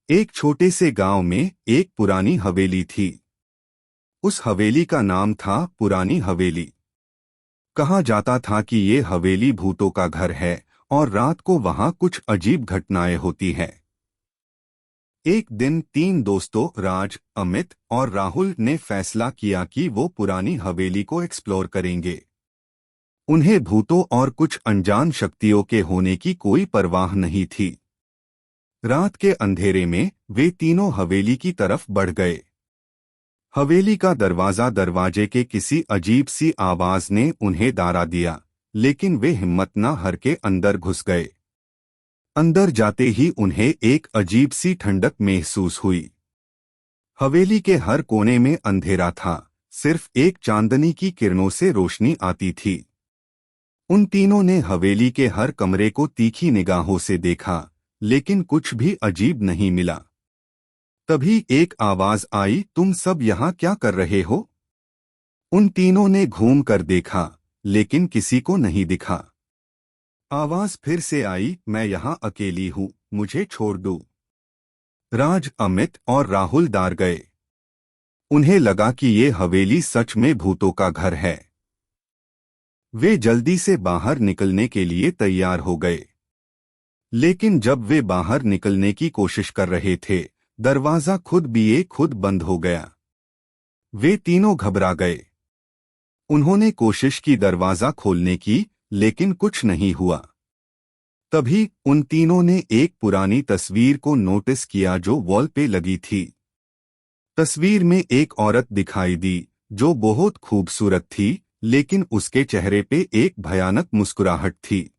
एक छोटे से गांव में एक पुरानी हवेली थी। उस हवेली का नाम था पुरानी हवेली। कहा जाता था कि ये हवेली भूतों का घर है और रात को वहां कुछ अजीब घटनाएं होती हैं। एक दिन तीन दोस्तों राज, अमित और राहुल ने फैसला किया कि वो पुरानी हवेली को एक्सप्लोर करेंगे। उन्हें भूतों और कुछ अनजान शक्तियों के होने की कोई परवाह नहीं थी। रात के अंधेरे में वे तीनों हवेली की तरफ बढ़ गए। हवेली का दरवाजे के किसी अजीब सी आवाज ने उन्हें डरा दिया, लेकिन वे हिम्मत न हार के अंदर घुस गए। अंदर जाते ही उन्हें एक अजीब सी ठंडक महसूस हुई। हवेली के हर कोने में अंधेरा था, सिर्फ एक चांदनी की किरणों से रोशनी आती थी। उन तीनों ने हवेली के हर कमरे को तीखी निगाहों से देखा, लेकिन कुछ भी अजीब नहीं मिला। तभी एक आवाज आई, तुम सब यहाँ क्या कर रहे हो? उन तीनों ने घूम कर देखा, लेकिन किसी को नहीं दिखा। आवाज फिर से आई, मैं यहाँ अकेली हूँ, मुझे छोड़ दो। राज, अमित और राहुल डर गए। उन्हें लगा कि ये हवेली सच में भूतों का घर है। वे जल्दी से बाहर निकलने के लिए तैयार हो गए, लेकिन जब वे बाहर निकलने की कोशिश कर रहे थे, दरवाजा खुद बंद हो गया। वे तीनों घबरा गए। उन्होंने कोशिश की दरवाजा खोलने की, लेकिन कुछ नहीं हुआ। तभी उन तीनों ने एक पुरानी तस्वीर को नोटिस किया जो वॉल पे लगी थी। तस्वीर में एक औरत दिखाई दी जो बहुत खूबसूरत थी, लेकिन उसके चेहरे पे एक भयानक मुस्कुराहट थी।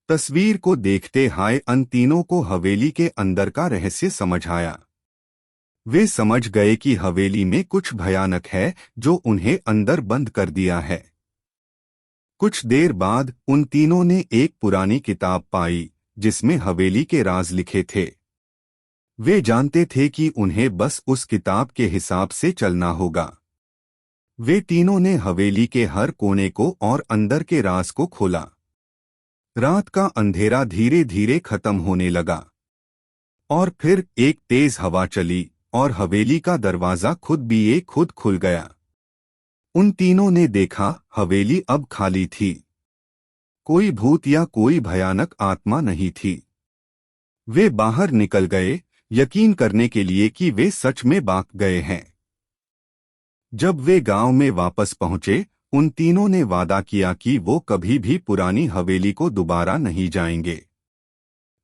तस्वीर को देखते हाय अन तीनों को हवेली के अंदर का रहस्य समझ आया। वे समझ गए कि हवेली में कुछ भयानक है जो उन्हें अंदर बंद कर दिया है। कुछ देर बाद उन तीनों ने एक पुरानी किताब पाई जिसमें हवेली के राज लिखे थे। वे जानते थे कि उन्हें बस उस किताब के हिसाब से चलना होगा। वे तीनों ने हवेली के हर कोने को और अंदर के राज को खोला। रात का अंधेरा धीरे धीरे खत्म होने लगा और फिर एक तेज हवा चली और हवेली का दरवाजा खुद खुल गया। उन तीनों ने देखा हवेली अब खाली थी। कोई भूत या कोई भयानक आत्मा नहीं थी। वे बाहर निकल गए, यकीन करने के लिए कि वे सच में भाग गए हैं। जब वे गांव में वापस पहुंचे, उन तीनों ने वादा किया कि वो कभी भी पुरानी हवेली को दोबारा नहीं जाएंगे।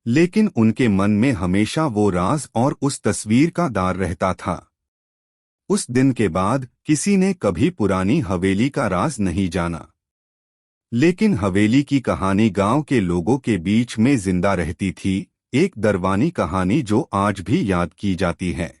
लेकिन उनके मन में हमेशा वो राज और उस तस्वीर का डर रहता था। उस दिन के बाद किसी ने कभी पुरानी हवेली का राज नहीं जाना। लेकिन हवेली की कहानी गांव के लोगों के बीच में जिंदा रहती थी, एक दरवानी कहानी जो आज भी याद की जाती है।